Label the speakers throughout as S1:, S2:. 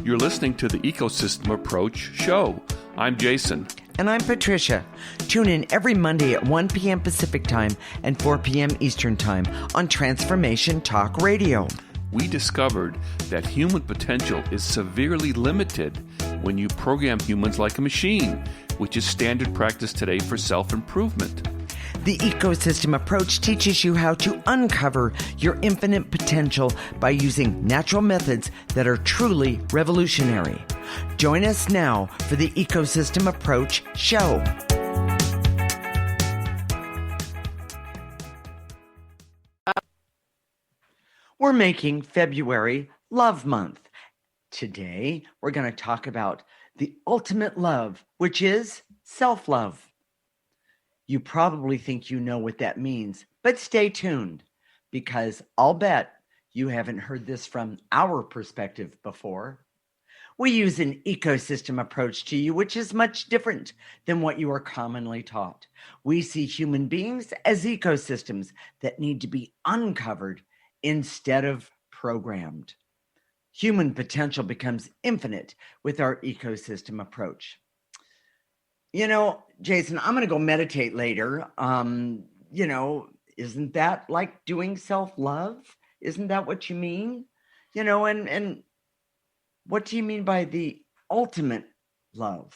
S1: You're listening to the Ecosystem Approach Show. I'm Jason.
S2: And I'm Patricia. Tune in every Monday at 1 p.m. Pacific Time and 4 p.m. Eastern Time on Transformation Talk Radio.
S1: We discovered that human potential is severely limited when you program humans like a machine, which is standard practice today for self-improvement.
S2: The ecosystem approach teaches you how to uncover your infinite potential by using natural methods that are truly revolutionary. Join us now for the Ecosystem Approach Show. We're making February Love Month. Today, we're going to talk about the ultimate love, which is self-love. You probably think you know what that means, but stay tuned because I'll bet you haven't heard this from our perspective before. We use an ecosystem approach to you, which is much different than what you are commonly taught. We see human beings as ecosystems that need to be uncovered instead of programmed. Human potential becomes infinite with our ecosystem approach. You know, Jason, I'm going to go meditate later. Isn't that like doing self-love? Isn't that what you mean? You know, and what do you mean by the ultimate love?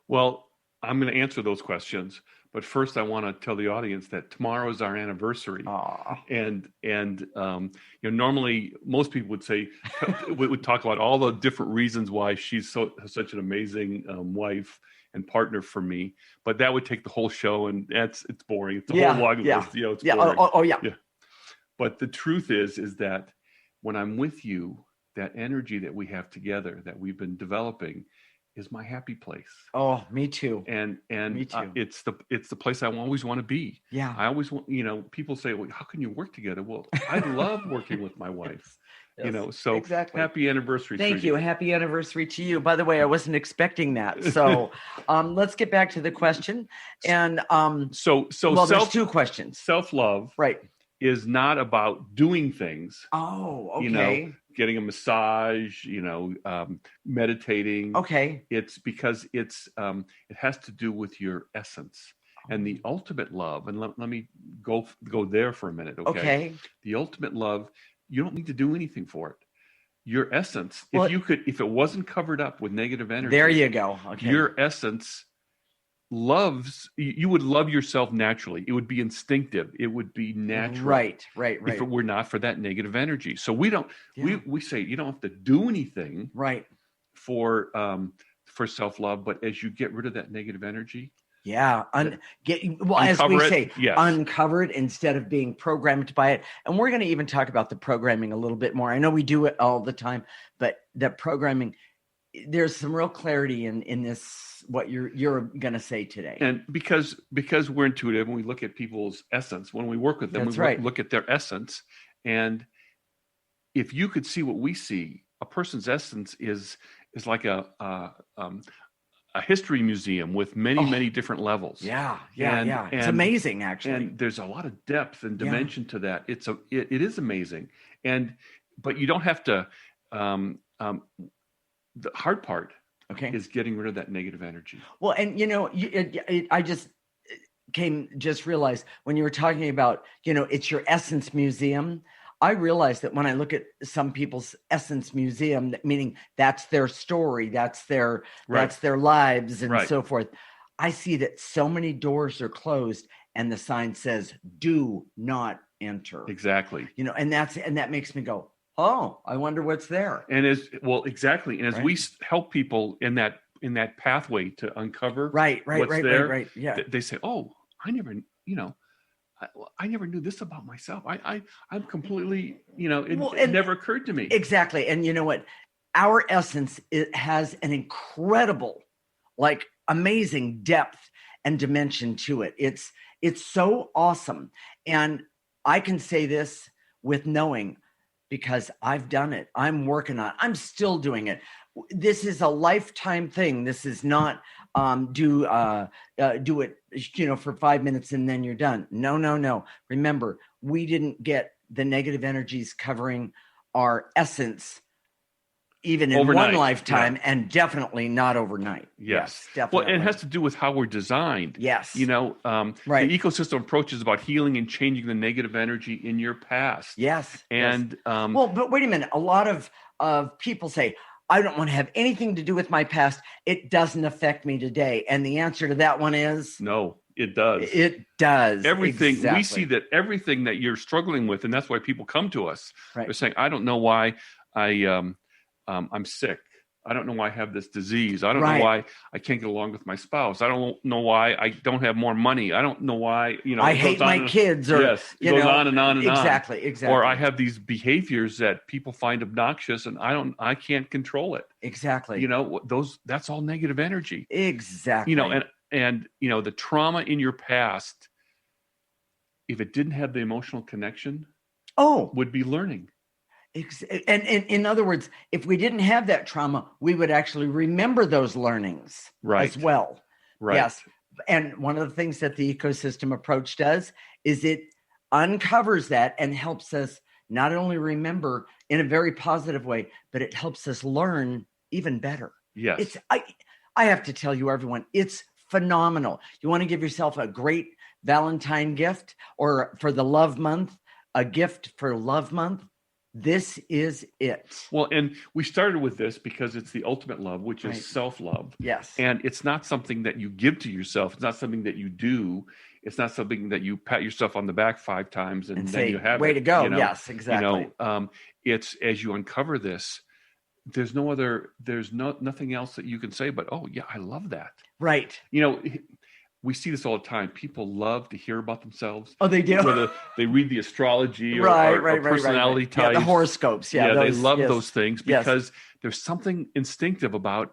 S1: Well, I'm going to answer those questions, but first I want to tell the audience that tomorrow is our anniversary.
S2: Aww.
S1: And normally most people would say, would talk about all the different reasons why she's such an amazing wife and partner for me, but that would take the whole show, and it's boring. It's a whole long list. It's boring.
S2: Yeah.
S1: But the truth is that when I'm with you, that energy that we have together, that we've been developing, is my happy place.
S2: Oh, me too.
S1: And
S2: me too.
S1: It's the place I always want to be.
S2: Yeah.
S1: I always want. People say, "Well, how can you work together?" Well, I love working with my wife.
S2: Yes,
S1: So
S2: exactly.
S1: Happy anniversary.
S2: Thank you. Happy anniversary to you. By the way, I wasn't expecting that. So let's get back to the question. And there's two questions.
S1: Self-love,
S2: right,
S1: is not about doing things.
S2: Oh, okay.
S1: Getting a massage, meditating.
S2: Okay.
S1: It's because it has to do with your essence. And the ultimate love, and let me go there for a minute, okay? The ultimate love, you don't need to do anything for it. Your essence, if it wasn't covered up with negative energy.
S2: There you go. Okay.
S1: Your essence you would love yourself naturally. It would be instinctive. It would be natural.
S2: Right.
S1: If it were not for that negative energy. So we don't, we say you don't have to do anything for self-love, but as you get rid of that negative energy.
S2: Yeah. Uncovered instead of being programmed by it. And we're going to even talk about the programming a little bit more. I know we do it all the time, but that programming, there's some real clarity in this, what you're going to say today.
S1: And because we're intuitive and we look at people's essence, when we work with them, look at their essence. And if you could see what we see, a person's essence is like a history museum with many different levels.
S2: Yeah. It's amazing, actually.
S1: And there's a lot of depth and dimension to that. It is amazing. But you don't have to. The hard part, is getting rid of that negative energy.
S2: Well, and I just realized when you were talking about, it's your essence museum. I realized that when I look at some people's essence museum, meaning that's their story, that's their lives and so forth. I see that so many doors are closed and the sign says, "Do not enter."
S1: Exactly.
S2: And that makes me go, oh, I wonder what's there.
S1: And exactly. And as we help people in that pathway to uncover what's there, they say, "Oh, I never knew this about myself. I'm completely, it never occurred to me."
S2: Exactly. And you know what? Our essence, it has an incredible, amazing depth and dimension to it. It's so awesome. And I can say this with knowing, because I've done it. I'm working on it. I'm still doing it. This is a lifetime thing. This is not do it, for 5 minutes and then you're done. No. Remember, we didn't get the negative energies covering our essence even in
S1: overnight,
S2: one lifetime, and definitely not overnight.
S1: Yes,
S2: definitely.
S1: Well, it has to do with how we're designed.
S2: Yes.
S1: The ecosystem approach is about healing and changing the negative energy in your past.
S2: Yes.
S1: And
S2: well, but wait a minute. A lot of people say, I don't want to have anything to do with my past. It doesn't affect me today. And the answer to that one is
S1: no, it does.
S2: It does.
S1: Everything.
S2: Exactly.
S1: We see that everything that you're struggling with, and that's why people come to us.
S2: Right.
S1: They're saying, I don't know why I'm sick. I don't know why I have this disease. I don't know why I can't get along with my spouse. I don't know why I don't have more money. I don't know why,
S2: I hate my kids, or
S1: it goes on and on and on.
S2: Exactly.
S1: Or I have these behaviors that people find obnoxious and I can't control it.
S2: Exactly.
S1: That's all negative energy.
S2: Exactly.
S1: And the trauma in your past, if it didn't have the emotional connection, would be learning.
S2: And in other words, if we didn't have that trauma, we would actually remember those learnings as well.
S1: Right.
S2: Yes. And one of the things that the ecosystem approach does is it uncovers that and helps us not only remember in a very positive way, but it helps us learn even better.
S1: Yes.
S2: I have to tell you, everyone, it's phenomenal. You want to give yourself a great Valentine gift, or for the love month, a gift for love month. This is it.
S1: Well, and we started with this because it's the ultimate love, which is self-love.
S2: Yes.
S1: And it's not something that you give to yourself. It's not something that you do. It's not something that you pat yourself on the back 5 times and then
S2: say,
S1: you have
S2: way
S1: it.
S2: to go. Yes, exactly.
S1: It's as you uncover this, there's nothing else that you can say but, oh yeah, I love that.
S2: Right.
S1: We see this all the time. People love to hear about themselves.
S2: Oh, they do.
S1: Whether they read the astrology or personality types.
S2: Yeah, the horoscopes. Yeah,
S1: they love those things because there's something instinctive about,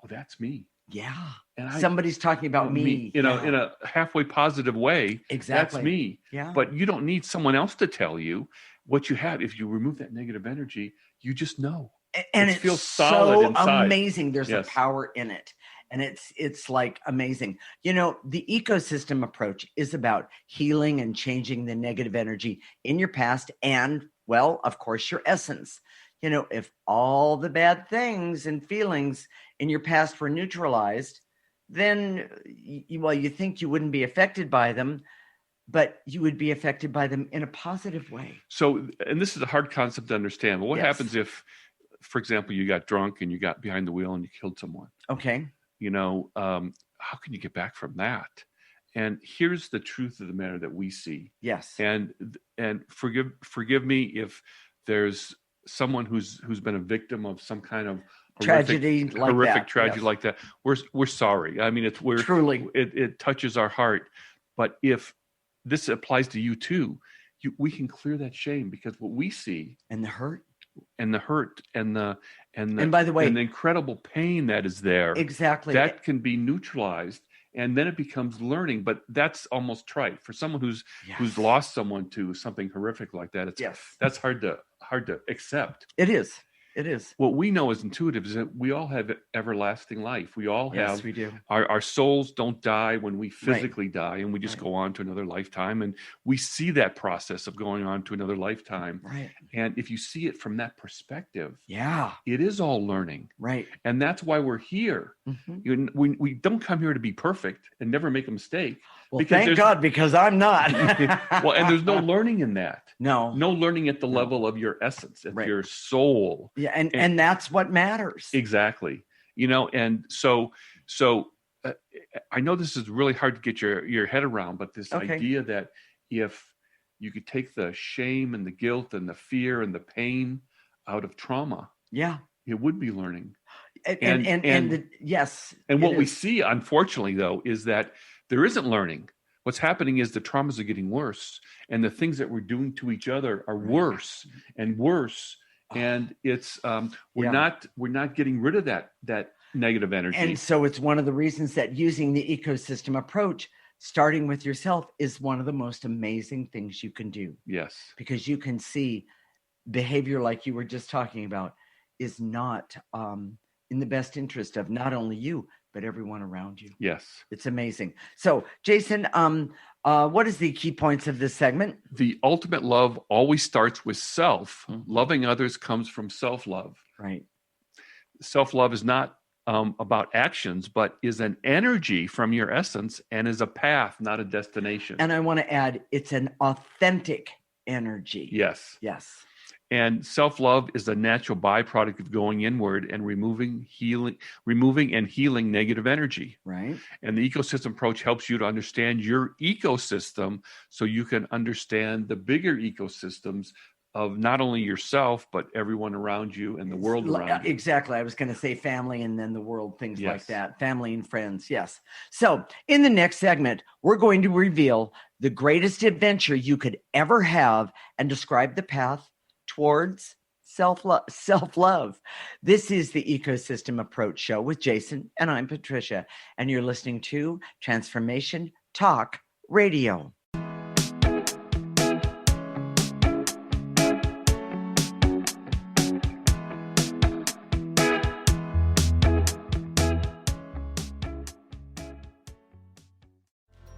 S1: oh, that's me.
S2: Yeah. And somebody's talking about me.
S1: In a halfway positive way.
S2: Exactly.
S1: That's me.
S2: Yeah.
S1: But you don't need someone else to tell you what you have. If you remove that negative energy, you just know.
S2: And it feels solid inside. Amazing. There's a power in it. And it's like amazing. The ecosystem approach is about healing and changing the negative energy in your past and, well, of course, your essence. If all the bad things and feelings in your past were neutralized, then, you think you wouldn't be affected by them, but you would be affected by them in a positive way.
S1: So, and this is a hard concept to understand, but what happens if, for example, you got drunk and you got behind the wheel and you killed someone?
S2: Okay.
S1: How can you get back from that? And here's the truth of the matter that we see.
S2: Yes.
S1: And forgive me if there's someone who's been a victim of some kind of horrific tragedy like that. We're sorry. I mean,
S2: truly
S1: it touches our heart. But if this applies to you too, we can clear that shame, because what we see
S2: and the hurt
S1: and
S2: by the way,
S1: and the incredible pain that is there,
S2: exactly,
S1: that can be neutralized, and then it becomes learning. But that's almost trite for someone who's lost someone to something horrific like that. That's hard to accept.
S2: It is.
S1: What we know as intuitives is that we all have everlasting life. We all have.
S2: Yes, we do.
S1: Our souls don't die when we physically die, and we just go on to another lifetime. And we see that process of going on to another lifetime.
S2: Right.
S1: And if you see it from that perspective,
S2: it
S1: is all learning.
S2: Right.
S1: And that's why we're here. Mm-hmm. We don't come here to be perfect and never make a mistake.
S2: Well, thank God, because I'm not.
S1: Well, and there's no learning in that.
S2: No
S1: learning at the level of your essence, of your soul.
S2: Yeah, and that's what matters.
S1: Exactly. And so I know this is really hard to get your head around, but this idea that if you could take the shame and the guilt and the fear and the pain out of trauma, it would be learning. And what we see, unfortunately, though, is that there isn't learning. What's happening is the traumas are getting worse, and the things that we're doing to each other are worse and worse. And it's we're not getting rid of that negative energy.
S2: And so it's one of the reasons that using the ecosystem approach, starting with yourself, is one of the most amazing things you can do.
S1: Yes.
S2: Because you can see behavior like you were just talking about is not in the best interest of not only you, but everyone around you.
S1: Yes.
S2: It's amazing. So, Jason, What is the key points of this segment?
S1: The ultimate love always starts with self. Loving others comes from self-love.
S2: Right.
S1: Self-love is not about actions, but is an energy from your essence and is a path, not a destination.
S2: And I want to add, it's an authentic energy.
S1: Yes.
S2: Yes.
S1: And self-love is a natural byproduct of going inward and removing and healing negative energy.
S2: Right.
S1: And the ecosystem approach helps you to understand your ecosystem so you can understand the bigger ecosystems of not only yourself, but everyone around you and the world around you.
S2: Exactly. I was going to say family and then the world, things like that. Family and friends. Yes. So in the next segment, we're going to reveal the greatest adventure you could ever have and describe the path towards self-love. This is the Ecosystem Approach Show with Jason, and I'm Patricia, and you're listening to Transformation Talk Radio.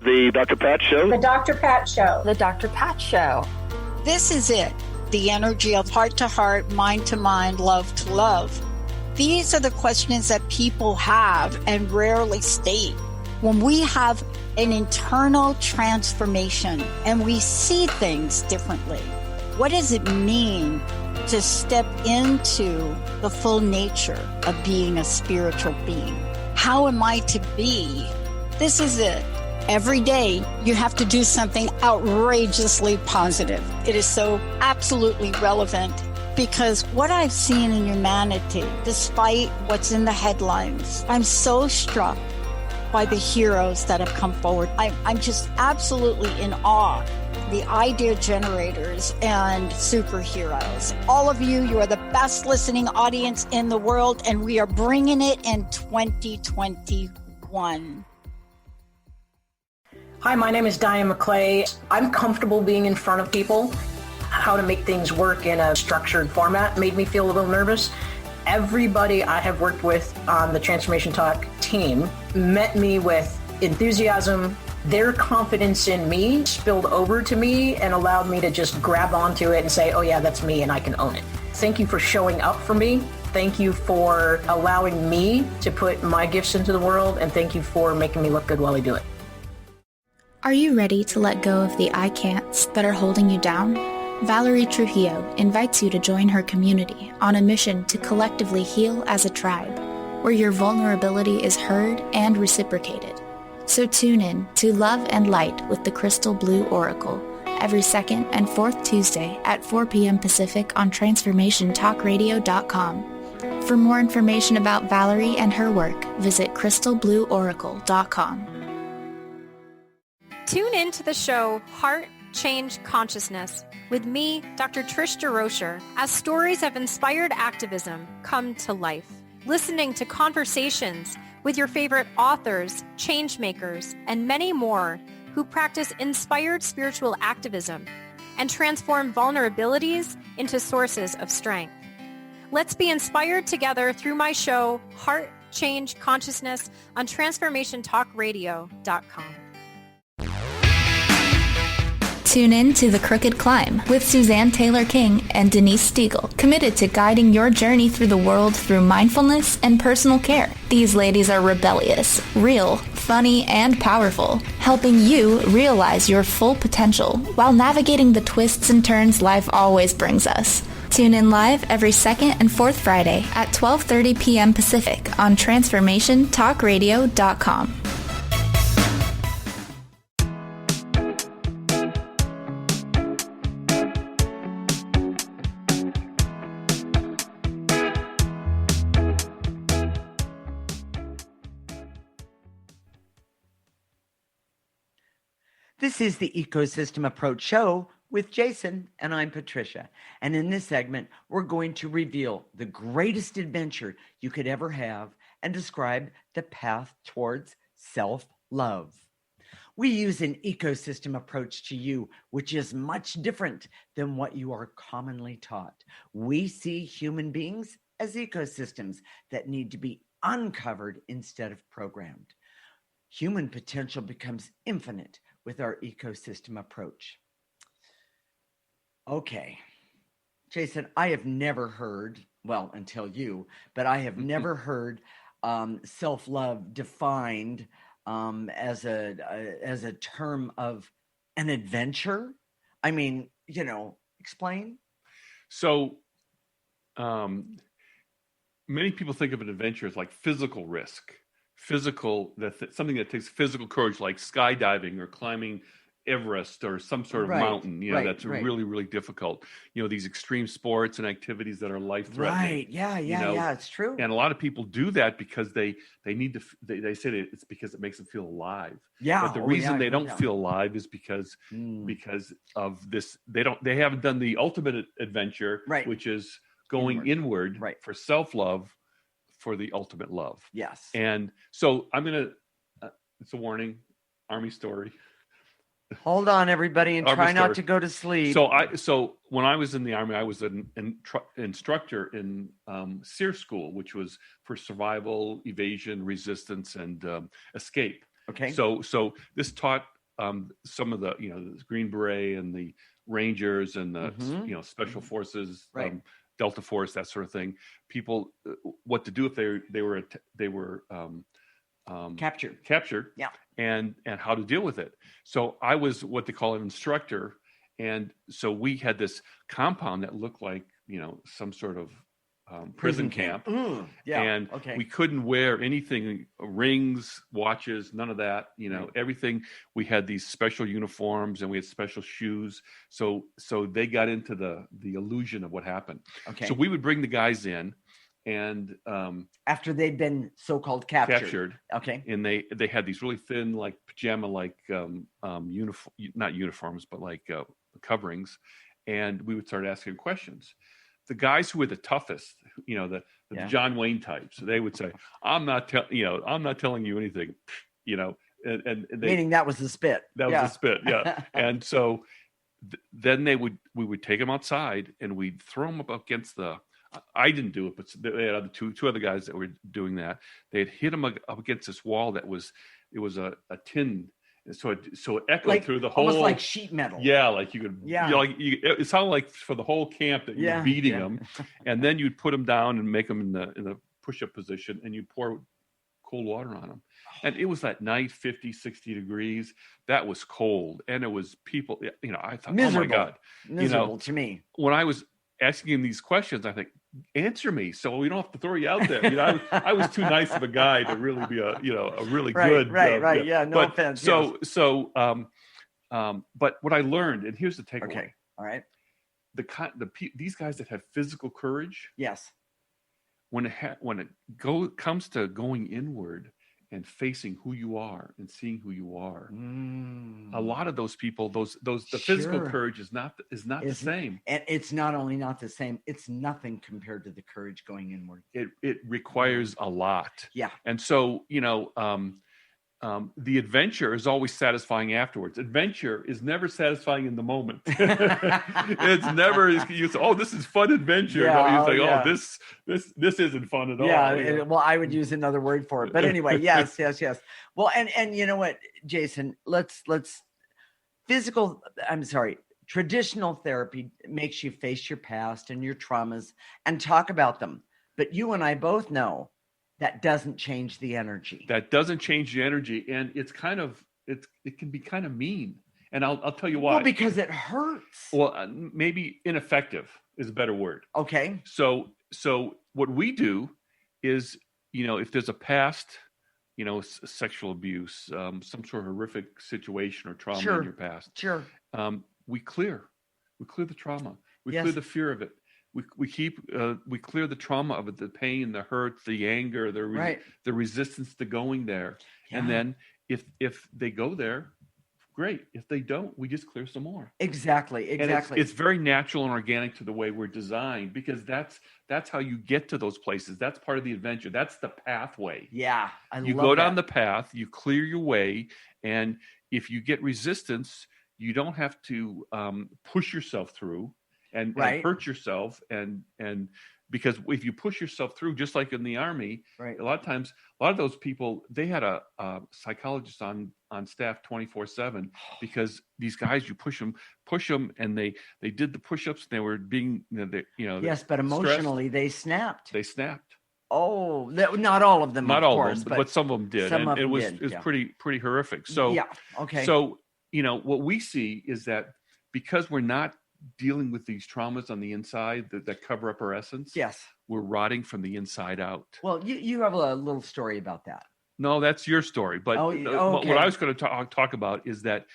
S3: The Dr. Pat Show.
S4: The Dr. Pat Show.
S5: The Dr. Pat Show.
S6: This is it. The energy of heart to heart, mind to mind, love to love. These are the questions that people have and rarely state. When we have an internal transformation and we see things differently, what does it mean to step into the full nature of being a spiritual being? How am I to be? This is it. Every day, you have to do something outrageously positive. It is so absolutely relevant because what I've seen in humanity, despite what's in the headlines, I'm so struck by the heroes that have come forward. I'm just absolutely in awe. The idea generators and superheroes. All of you, you are the best listening audience in the world, and we are bringing it in 2021.
S4: Hi, my name is Diane McClay. I'm comfortable being in front of people. How to make things work in a structured format made me feel a little nervous. Everybody I have worked with on the Transformation Talk team met me with enthusiasm. Their confidence in me spilled over to me and allowed me to just grab onto it and say, oh yeah, that's me and I can own it. Thank you for showing up for me. Thank you for allowing me to put my gifts into the world, and thank you for making me look good while I do it.
S7: Are you ready to let go of the I can'ts that are holding you down? Valerie Trujillo invites you to join her community on a mission to collectively heal as a tribe, where your vulnerability is heard and reciprocated. So tune in to Love and Light with the Crystal Blue Oracle every second and fourth Tuesday at 4 p.m. Pacific on TransformationTalkRadio.com. For more information about Valerie and her work, visit crystalblueoracle.com.
S8: Tune in to the show Heart Change Consciousness with me, Dr. Trish DeRocher, as stories of inspired activism come to life. Listening to conversations with your favorite authors, change makers, and many more who practice inspired spiritual activism and transform vulnerabilities into sources of strength. Let's be inspired together through my show Heart Change Consciousness on TransformationTalkRadio.com.
S7: Tune in to The Crooked Climb with Suzanne Taylor King and Denise Stiegel, committed to guiding your journey through the world through mindfulness and personal care. These ladies are rebellious, real, funny, and powerful, helping you realize your full potential while navigating the twists and turns life always brings us. Tune in live every second and fourth Friday at 12:30 p.m. Pacific on TransformationTalkRadio.com.
S2: This is the Ecosystem Approach Show with Jason, and I'm Patricia. And in this segment, we're going to reveal the greatest adventure you could ever have and describe the path towards self-love. We use an ecosystem approach to you, which is much different than what you are commonly taught. We see human beings as ecosystems that need to be uncovered instead of programmed. Human potential becomes infinite with our ecosystem approach. Okay. Jason, I have never heard, well, until you, but I have never heard self-love defined as a term of an adventure. I mean, explain.
S1: So many people think of an adventure as like physical risk, something that takes physical courage, like skydiving or climbing Everest or some sort of mountain, that's really, really difficult. These extreme sports and activities that are life-threatening.
S2: Right. Yeah, it's true.
S1: And a lot of people do that because they need to, they say that it's because it makes them feel alive.
S2: Yeah.
S1: But the reason they don't feel alive is because of this, they haven't done the ultimate adventure, which is going inward for self-love, for the ultimate love.
S2: Yes.
S1: And so I'm going to, it's a warning, Army story.
S2: Hold on, everybody, and try not to go to sleep.
S1: So when I was in the Army, I was an instructor in SEER school, which was for survival, evasion, resistance, and escape.
S2: Okay.
S1: So this taught some of the the Green Beret and the Rangers and the Special Forces, Delta Force, that sort of thing. People, what to do if they were captured.
S2: Yeah.
S1: And how to deal with it. So I was what they call an instructor. And so we had this compound that looked like, some sort of prison camp. And we couldn't wear anything, rings, watches, none of that, everything. We had these special uniforms and we had special shoes. So they got into the illusion of what happened.
S2: Okay.
S1: So we would bring the guys in. And
S2: after they'd been so-called captured,
S1: okay, and they had these really thin, like pajama, like not uniforms, but like coverings, and we would start asking questions. The guys who were the toughest, the John Wayne types, they would say, "I'm not telling you anything," and
S2: meaning that was the spit.
S1: That was the spit, yeah. And so then we would take them outside and we'd throw them up against the. I didn't do it, but they had two other guys that were doing that. They had hit them up against this wall that was a tin, so it echoed through the whole,
S2: almost like sheet metal.
S1: Yeah, like you could. Yeah, it sounded like for the whole camp that you were beating them, and then you'd put them down and make them in the push-up position, and you'd pour cold water on them. And it was that night, 50, 60 degrees. That was cold, and it was people. I thought,
S2: miserable.
S1: Oh my God,
S2: miserable to me.
S1: When I was asking him these questions, I think, answer me so we don't have to throw you out there. I was too nice of a guy to really be a really good.
S2: Right. Yeah. No offense.
S1: But what I learned, and here's the takeaway.
S2: Okay. All right.
S1: These guys that have physical courage.
S2: Yes.
S1: When it comes to going inward and facing who you are and seeing who you are, a lot of those people, the physical courage is not the same.
S2: And it's not only not the same, it's nothing compared to the courage going inward.
S1: It requires a lot.
S2: Yeah.
S1: And so, the adventure is always satisfying afterwards. Adventure is never satisfying in the moment. It's never, you say, oh, this is fun adventure.
S2: Yeah,
S1: you say, oh, this isn't fun at all.
S2: Yeah. Well, I would use another word for it. But anyway, yes. Well, and you know what, Jason, traditional therapy makes you face your past and your traumas and talk about them. But you and I both know that doesn't change the energy.
S1: That doesn't change the energy. And it can be kind of mean. And I'll tell you why.
S2: Well, because it hurts.
S1: Well, maybe ineffective is a better word.
S2: Okay.
S1: So what we do is, if there's a past, sexual abuse, some sort of horrific situation or trauma in your past.
S2: Sure.
S1: We clear the trauma. We clear the fear of it. We clear the trauma of it, the pain, the hurt, the anger, the resistance to going there. Yeah. And then if they go there, great. If they don't, we just clear some more.
S2: Exactly.
S1: And it's very natural and organic to the way we're designed, because that's how you get to those places. That's part of the adventure. That's the pathway.
S2: Yeah.
S1: You go down the path, you clear your way, and if you get resistance, you don't have to push yourself through and hurt yourself and because if you push yourself through, just like in the Army,
S2: Right.
S1: a lot of times, a lot of those people, they had a psychologist on staff 24/7, because these guys, you push them, and they did the push-ups, and they were being,
S2: Yes, but emotionally they snapped.
S1: They snapped.
S2: Oh, not all of them,
S1: Not
S2: of
S1: all
S2: course,
S1: of them, but some of them did.
S2: some
S1: And
S2: of
S1: it
S2: them
S1: was
S2: did, yeah.
S1: pretty horrific. So
S2: yeah, okay.
S1: So, what we see is that because we're not dealing with these traumas on the inside that cover up our essence,
S2: yes,
S1: we're rotting from the inside out.
S2: Well, you have a little story about that.
S1: No, that's your story. But
S2: okay.
S1: What I was going to talk about is that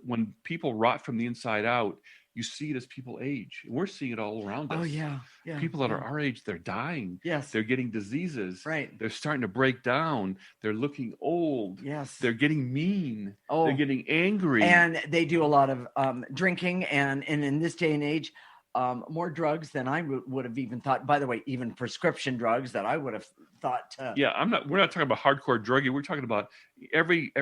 S1: when people rot from the inside out, you see it as people age. We're seeing it all around us.
S2: Oh, yeah.
S1: People that are our age, they're dying.
S2: Yes.
S1: They're getting diseases.
S2: Right.
S1: They're starting to break down. They're looking old.
S2: Yes.
S1: They're getting mean.
S2: Oh.
S1: They're getting angry.
S2: And they do a lot of drinking. And in this day and age, more drugs than I would have even thought. By the way, even prescription drugs that I would have thought.
S1: Yeah, we're not talking about hardcore drugging. We're talking about every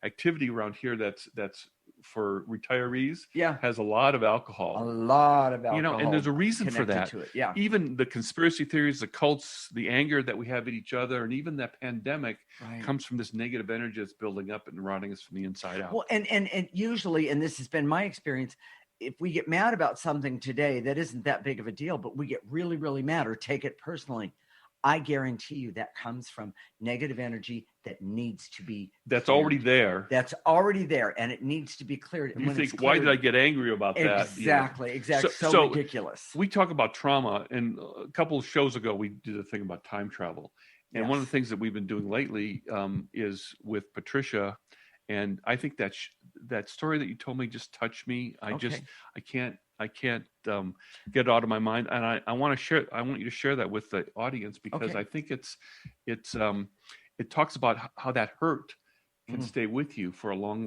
S1: activity around here that's for retirees. Has a lot of alcohol. And there's a reason for that.
S2: To it. Yeah.
S1: Even the conspiracy theories, the cults, the anger that we have at each other, and even that pandemic comes from this negative energy that's building up and rotting us from the inside out.
S2: Well, and usually, and this has been my experience, if we get mad about something today that isn't that big of a deal, but we get really, really mad or take it personally, I guarantee you that comes from negative energy that needs to be
S1: that's
S2: cleared.
S1: already there.
S2: That's already there, and it needs to be cleared. And
S1: you think, why did I get angry about that?
S2: Exactly. So ridiculous.
S1: We talk about trauma, and a couple of shows ago, we did a thing about time travel. And one of the things that we've been doing lately is with Patricia. And I think that story that you told me just touched me. I can't get it out of my mind, and I want you to share that with the audience, because I think it talks about how that hurt can stay with you for a long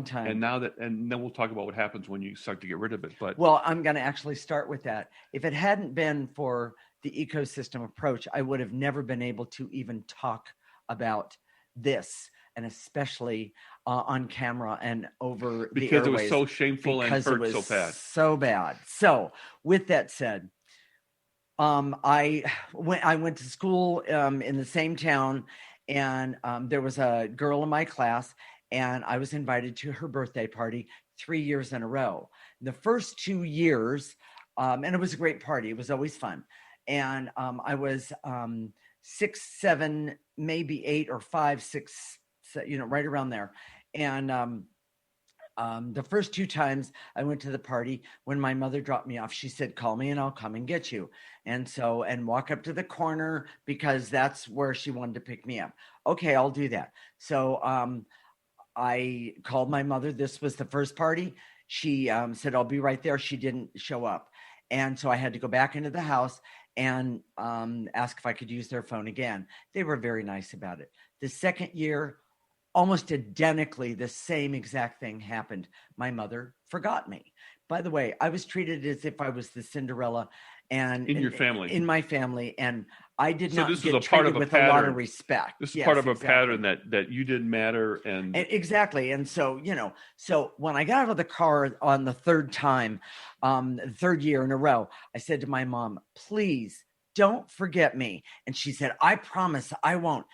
S1: time. And then we'll talk about what happens when you start to get rid of it. But
S2: I'm going to actually start with that. If it hadn't been for the ecosystem approach, I would have never been able to even talk about this. And especially on camera and over the airwaves,
S1: because it was so shameful and hurt so bad.
S2: So bad. So with that said, I went to school in the same town, and there was a girl in my class, and I was invited to her birthday party 3 years in a row. The first 2 years, and it was a great party. It was always fun. And I was 6, 7, maybe 8 or 5, 6, right around there. And the first 2 times I went to the party, when my mother dropped me off, she said, call me and I'll come and get you. And walk up to the corner, because that's where she wanted to pick me up. Okay, I'll do that. So I called my mother. This was the first party. She said, I'll be right there. She didn't show up. And so I had to go back into the house and ask if I could use their phone again. They were very nice about it. The second year, almost identically, the same exact thing happened. My mother forgot me. By the way, I was treated as if I was the Cinderella, and
S1: in
S2: my family, and I did not
S1: this
S2: get
S1: was a part
S2: treated
S1: of a
S2: with
S1: pattern.
S2: a lot of respect.
S1: This is part of a pattern that you didn't matter, and
S2: exactly. And so when I got out of the car on the third time, the third year in a row, I said to my mom, please don't forget me. And she said, I promise I won't.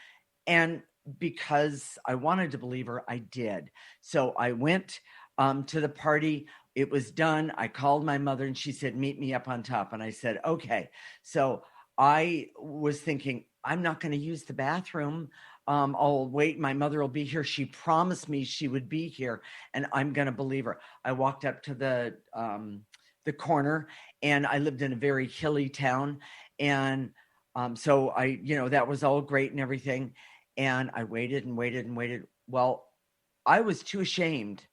S2: And because I wanted to believe her, I did. So I went to the party. It was done. I called my mother, and she said, meet me up on top. And I said, okay. So I was thinking, I'm not going to use the bathroom. I'll wait. My mother will be here. She promised me she would be here, and I'm going to believe her. I walked up to the corner, and I lived in a very hilly town. And so that was all great and everything. And I waited and waited and waited. Well, I was too ashamed.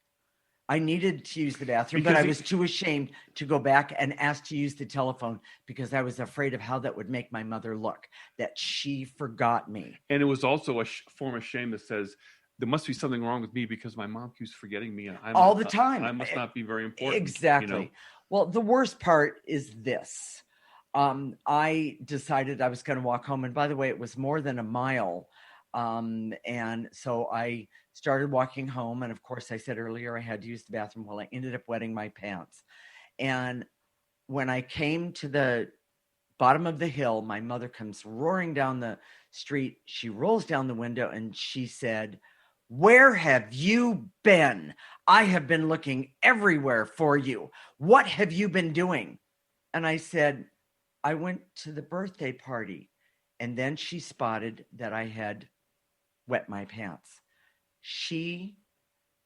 S2: I needed to use the bathroom, but I was too ashamed to go back and ask to use the telephone, because I was afraid of how that would make my mother look, that she forgot me.
S1: And it was also a form of shame that says, there must be something wrong with me, because my mom keeps forgetting me. And
S2: all the time.
S1: I must not be very important.
S2: Exactly. Well, the worst part is this. I decided I was going to walk home. And by the way, it was more than a mile. And so I started walking home. And of course, I said earlier I had to use the bathroom. Well, I ended up wetting my pants. And when I came to the bottom of the hill, my mother comes roaring down the street. She rolls down the window and she said, "Where have you been? I have been looking everywhere for you. What have you been doing?" And I said, "I went to the birthday party." And then she spotted that I had wet my pants. She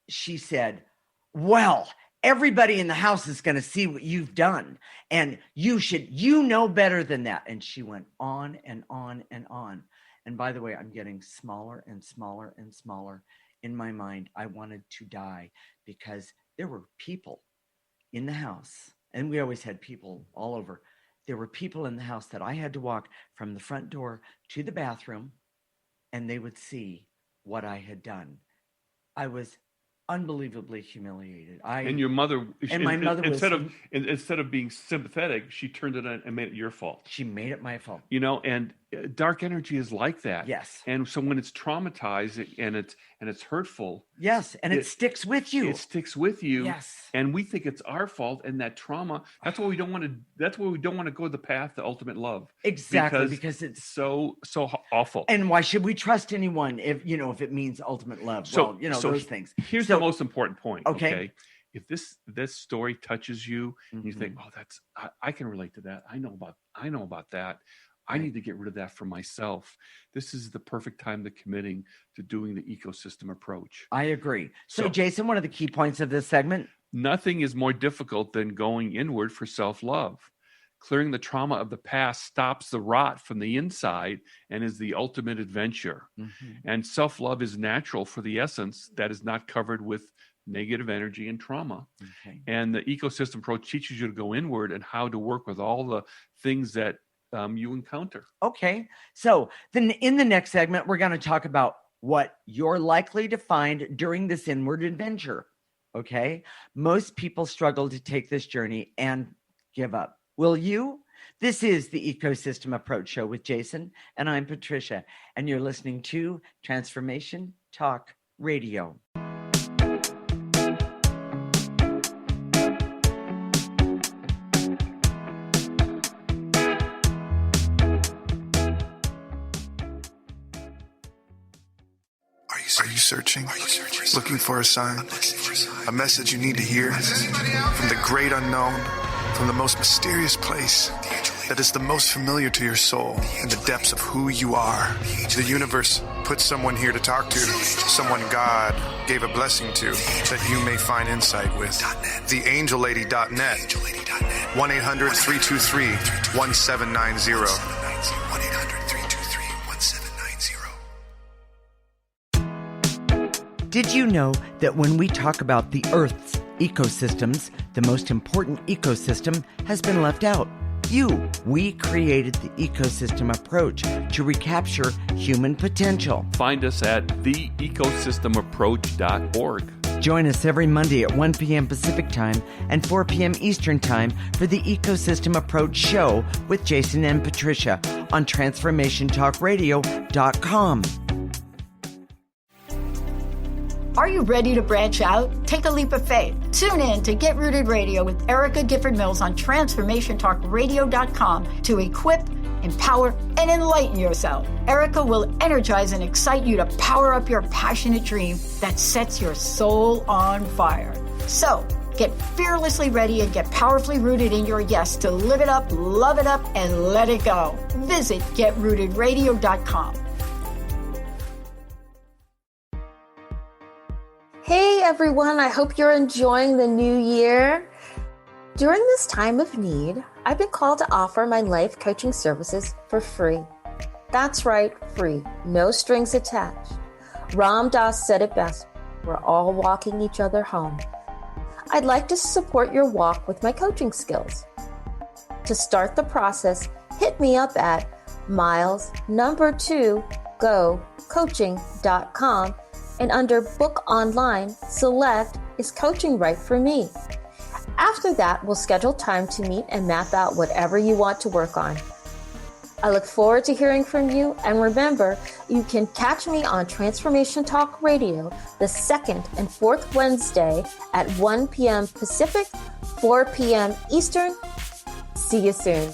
S2: said, "Well, everybody in the house is going to see what you've done. And you know better than that." And she went on and on and on. And by the way, I'm getting smaller and smaller and smaller. In my mind, I wanted to die because there were people in the house. And we always had people all over. There were people in the house that I had to walk from the front door to the bathroom, and they would see what I had done. I was unbelievably humiliated.
S1: And your mother,
S2: and my mother,
S1: instead of being sympathetic, she turned it on and made it your fault.
S2: She made it my fault.
S1: And dark energy is like that.
S2: Yes.
S1: And so when it's traumatized and it's hurtful.
S2: Yes, and it sticks with you.
S1: It sticks with you.
S2: Yes.
S1: And we think it's our fault, and that trauma. That's why we don't want to. That's why we don't want to go the path to ultimate love.
S2: Exactly, because it's
S1: so awful.
S2: And why should we trust anyone if it means ultimate love? So those things.
S1: Here's the most important point.
S2: Okay.
S1: If this story touches you, and you think,
S2: Mm-hmm.
S1: "Oh, I can relate to that. I know about that. I need to get rid of that for myself." This is the perfect time to committing to doing the ecosystem approach.
S2: I agree. So Jason, one of the key points of this segment:
S1: nothing is more difficult than going inward for self-love. Clearing the trauma of the past stops the rot from the inside and is the ultimate adventure.
S2: Mm-hmm.
S1: And self-love is natural for the essence that is not covered with negative energy and trauma.
S2: Okay.
S1: And the ecosystem approach teaches you to go inward and how to work with all the things that you encounter.
S2: Okay. So then in the next segment, we're going to talk about what you're likely to find during this inward adventure. Okay. Most people struggle to take this journey and give up. Will you? This is the Ecosystem Approach Show with Jason, and I'm Patricia, and you're listening to Transformation Talk Radio.
S5: Are you searching? Looking for a sign? A message you need to hear? From the great unknown, from the most mysterious place that is the most familiar to your soul in the depths of who you are. The universe put someone here to talk to, someone God gave a blessing to, that you may find insight with. TheAngelLady.net, 1-800-323-1790.
S2: Did you know that when we talk about the Earth's ecosystems, the most important ecosystem has been left out? We created the ecosystem approach to recapture human potential.
S1: Find us at theecosystemapproach.org.
S2: Join us every Monday at 1 p.m. Pacific Time and 4 p.m. Eastern Time for the Ecosystem Approach Show with Jason and Patricia on TransformationTalkRadio.com.
S6: Are you ready to branch out? Take a leap of faith. Tune in to Get Rooted Radio with Erica Gifford Mills on TransformationTalkRadio.com to equip, empower, and enlighten yourself. Erica will energize and excite you to power up your passionate dream that sets your soul on fire. So, get fearlessly ready and get powerfully rooted in your yes to live it up, love it up, and let it go. Visit GetRootedRadio.com.
S9: Hey everyone, I hope you're enjoying the new year. During this time of need, I've been called to offer my life coaching services for free. That's right, free, no strings attached. Ram Dass said it best, we're all walking each other home. I'd like to support your walk with my coaching skills. To start the process, hit me up at miles2gocoaching.com and under Book Online, select Is Coaching Right for Me? After that, we'll schedule time to meet and map out whatever you want to work on. I look forward to hearing from you, and remember, you can catch me on Transformation Talk Radio the second and fourth Wednesday at 1 p.m. Pacific, 4 p.m. Eastern, See you soon.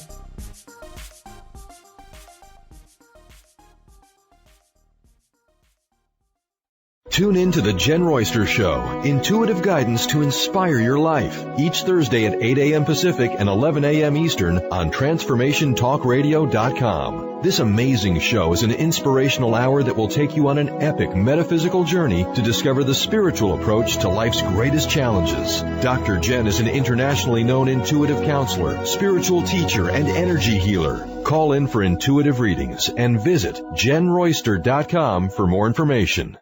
S10: Tune in to The Jen Royster Show, intuitive guidance to inspire your life, each Thursday at 8 a.m. Pacific and 11 a.m. Eastern on TransformationTalkRadio.com. This amazing show is an inspirational hour that will take you on an epic metaphysical journey to discover the spiritual approach to life's greatest challenges. Dr. Jen is an internationally known intuitive counselor, spiritual teacher, and energy healer. Call in for intuitive readings and visit JenRoyster.com for more information.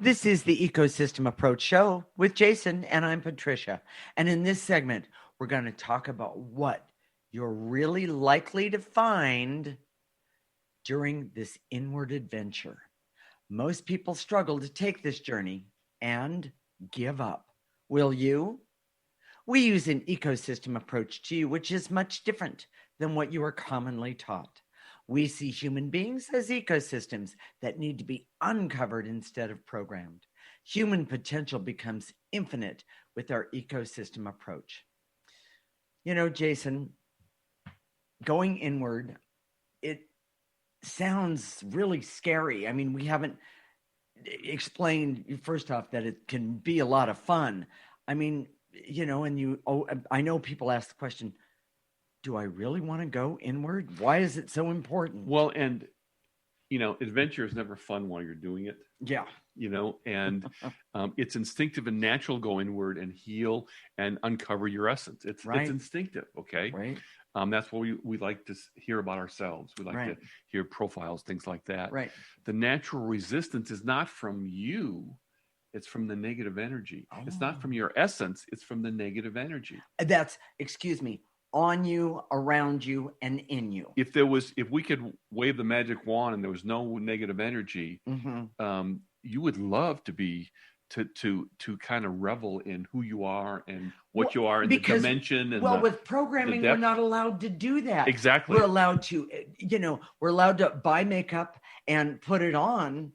S2: This is the Ecosystem Approach Show with Jason, and I'm Patricia. And in this segment, we're going to talk about what you're really likely to find during this inward adventure. Most people struggle to take this journey and give up. Will you? We use an ecosystem approach to you, which is much different than what you are commonly taught. We see human beings as ecosystems that need to be uncovered instead of programmed. Human potential becomes infinite with our ecosystem approach. You know, Jason, going inward, it sounds really scary. I mean, we haven't explained, first off, that it can be a lot of fun. I mean, you know, I know people ask the question, do I really want to go inward? Why is it so important?
S1: Well, and, you know, adventure is never fun while you're doing it.
S2: Yeah.
S1: You know, and it's instinctive and natural to go inward and heal and uncover your essence. It's instinctive. Okay.
S2: Right.
S1: That's what we like to hear about ourselves. We like to hear profiles, things like that.
S2: Right.
S1: The natural resistance is not from you. It's from the negative energy. Oh. It's not from your essence. It's from the negative energy.
S2: That's, excuse me, on you, around you, and in you.
S1: If we could wave the magic wand and there was no negative energy, you would love to be to kind of revel in who you are and what you are in the dimension. And
S2: with programming, we're not allowed to do that.
S1: Exactly.
S2: We're allowed to, we're allowed to buy makeup and put it on.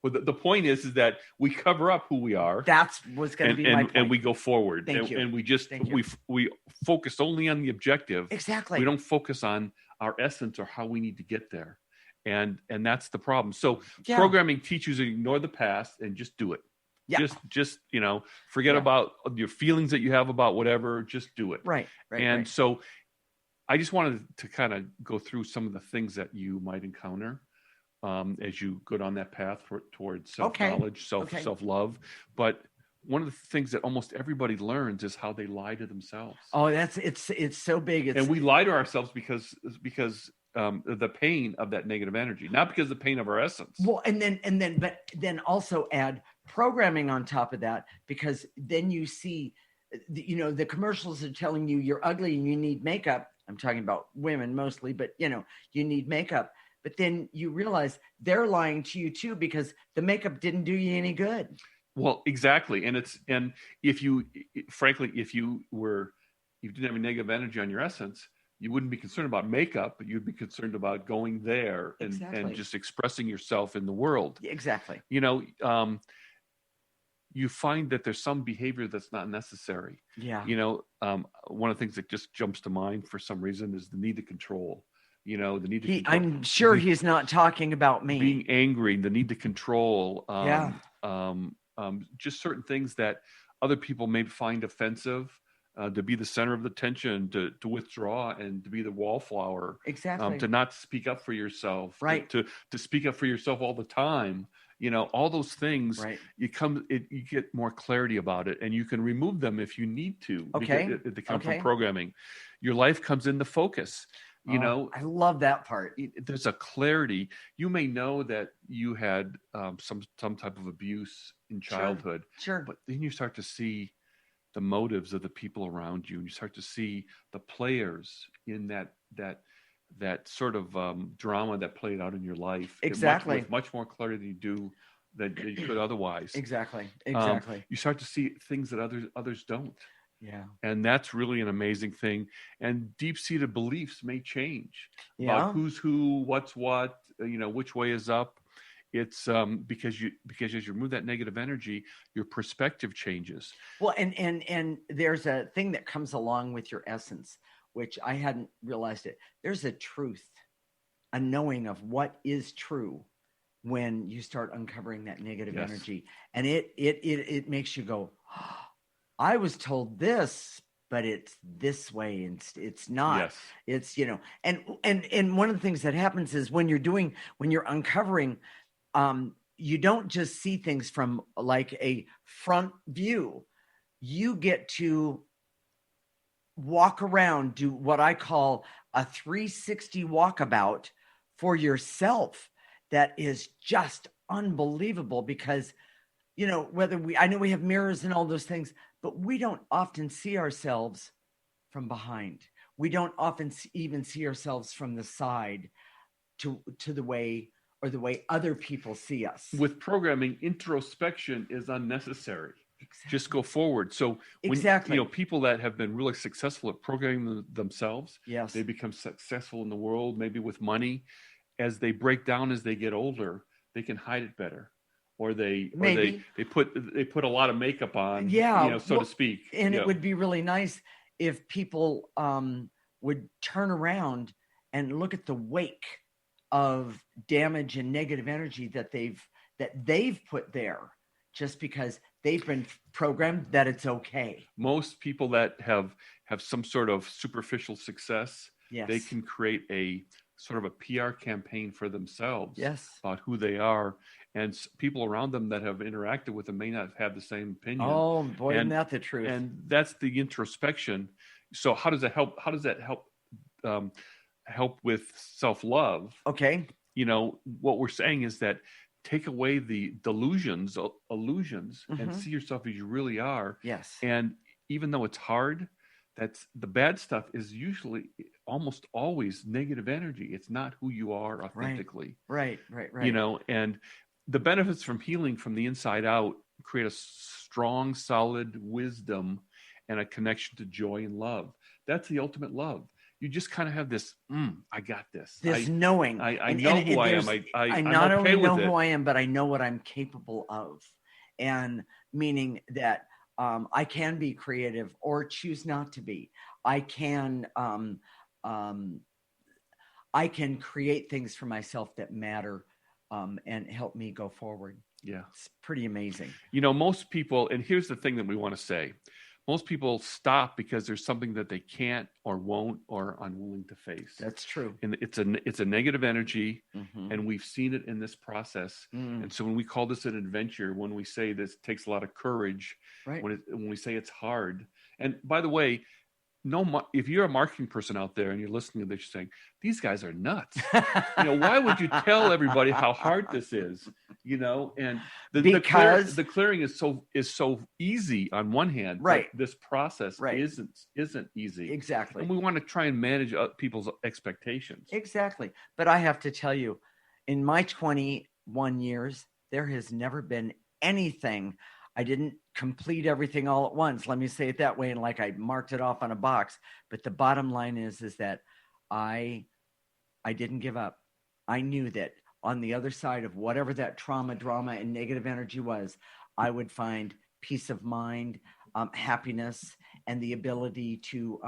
S1: Well, the point is that we cover up who we are.
S2: That's what's going to be my point.
S1: And we go forward.
S2: Thank you.
S1: And we focus only on the objective.
S2: Exactly.
S1: We don't focus on our essence or how we need to get there. And that's the problem. So programming teaches you to ignore the past and just do it. Yeah. Just forget about your feelings that you have about whatever. Just do it.
S2: Right.
S1: And so I just wanted to kind of go through some of the things that you might encounter as you go down that path towards self-knowledge, self-love. But one of the things that almost everybody learns is how they lie to themselves.
S2: Oh, it's so big.
S1: And we lie to ourselves because the pain of that negative energy, not because of the pain of our essence.
S2: Well, and then also add programming on top of that, because then you see, the commercials are telling you you're ugly and you need makeup. I'm talking about women mostly, but you need makeup. But then you realize they're lying to you too, because the makeup didn't do you any good.
S1: Well, exactly. And if you didn't have any negative energy on your essence, you wouldn't be concerned about makeup, but you'd be concerned about going there and just expressing yourself in the world.
S2: Exactly.
S1: You find that there's some behavior that's not necessary.
S2: Yeah.
S1: One of the things that just jumps to mind for some reason is the need to control. The need to control.
S2: I'm sure he's not talking about me.
S1: Being angry, the need to control. Just certain things that other people may find offensive, to be the center of the tension, to withdraw and to be the wallflower.
S2: Exactly.
S1: To not speak up for yourself.
S2: Right.
S1: To speak up for yourself all the time. All those things.
S2: Right.
S1: You get more clarity about it, and you can remove them if you need to.
S2: Okay.
S1: They come from programming. Your life comes into focus.
S2: I love that part.
S1: There's a clarity. You may know that you had some type of abuse in childhood.
S2: Sure.
S1: But then you start to see the motives of the people around you, and you start to see the players in that sort of drama that played out in your life.
S2: Exactly.
S1: With much more clarity than you could otherwise.
S2: Exactly.
S1: You start to see things that others don't.
S2: Yeah.
S1: And that's really an amazing thing. And deep-seated beliefs may change about who's who, what's what, which way is up. It's because as you remove that negative energy, your perspective changes.
S2: Well, and there's a thing that comes along with your essence, which I hadn't realized it. There's a truth, a knowing of what is true when you start uncovering that negative energy. And it makes you go, oh, I was told this, but it's this way, and it's not. It's, and one of the things that happens is when you're uncovering, you don't just see things from like a front view. You get to walk around, do what I call a 360 walkabout for yourself. That is just unbelievable because, I know we have mirrors and all those things, but we don't often see ourselves from behind. We don't often even see ourselves from the side to the way other people see us.
S1: With programming, introspection is unnecessary. Exactly. Just go forward. So when, people that have been really successful at programming themselves, they become successful in the world, maybe with money. As they break down as they get older, they can hide it better, or they put a lot of makeup on, so to speak.
S2: And it would be really nice if people would turn around and look at the wake of damage and negative energy that they've put there, just because they've been programmed that it's okay.
S1: Most people that have some sort of superficial success, they can create a sort of a PR campaign for themselves about who they are, and people around them that have interacted with them may not have the same opinion.
S2: Oh boy, isn't that the truth?
S1: And that's the introspection. So how does that help? How does that help with self-love?
S2: Okay.
S1: What we're saying is that take away the illusions, and see yourself as you really are.
S2: Yes.
S1: And even though it's hard, that's the bad stuff is usually almost always negative energy. It's not who you are authentically.
S2: Right.
S1: And the benefits from healing from the inside out create a strong, solid wisdom and a connection to joy and love. That's the ultimate love. You just kind of have this, I got this.
S2: This knowing.
S1: I know who I am.
S2: I not only know who I am, but I know what I'm capable of. And meaning that I can be creative or choose not to be. I can create things for myself that matter and help me go forward.
S1: Yeah.
S2: It's pretty amazing.
S1: Most people, and here's the thing that we want to say. Most people stop because there's something that they can't or won't or are unwilling to face.
S2: That's true.
S1: And it's a negative energy, and we've seen it in this process. And so when we call this an adventure, when we say this takes a lot of courage, when we say it's hard. And by the way, if you're a marketing person out there and you're listening to this, you're saying, these guys are nuts. Why would you tell everybody how hard this is? And the clearing is so easy on one hand,
S2: right?
S1: But this process isn't easy.
S2: Exactly.
S1: And we want to try and manage people's expectations.
S2: Exactly. But I have to tell you, in my 21 years, there has never been anything. I didn't complete everything all at once. Let me say it that way. And like I marked it off on a box, but the bottom line is that I didn't give up. I knew that on the other side of whatever that trauma, drama, and negative energy was, I would find peace of mind, happiness, and the ability to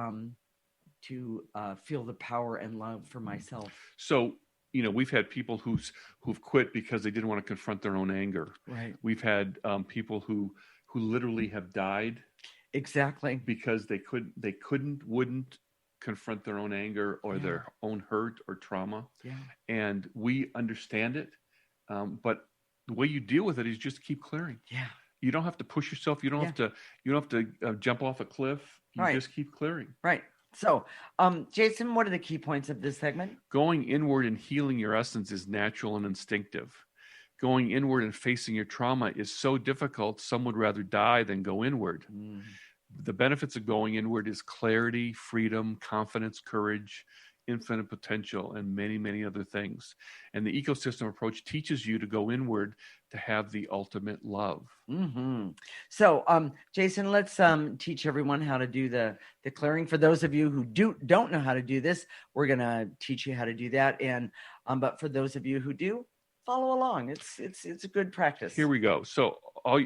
S2: feel the power and love for myself.
S1: So, we've had people who've quit because they didn't want to confront their own anger.
S2: Right.
S1: We've had people who literally have died.
S2: Exactly.
S1: Because they wouldn't confront their own anger or their own hurt or trauma.
S2: Yeah. And
S1: we understand it. But the way you deal with it is just keep clearing.
S2: Yeah.
S1: You don't have to push yourself. You don't have to jump off a cliff. You just keep clearing.
S2: Right. So, Jason, what are the key points of this segment?
S1: Going inward and healing your essence is natural and instinctive. Going inward and facing your trauma is so difficult, some would rather die than go inward. The benefits of going inward is clarity, freedom, confidence, courage. infinite potential, and many, many other things. And the ecosystem approach teaches you to go inward to have the ultimate love.
S2: Mm-hmm. So, Jason, let's teach everyone how to do the clearing. For those of you who don't know how to do this, we're going to teach you how to do that. And but for those of you who do, follow along. It's a good practice.
S1: Here we go. So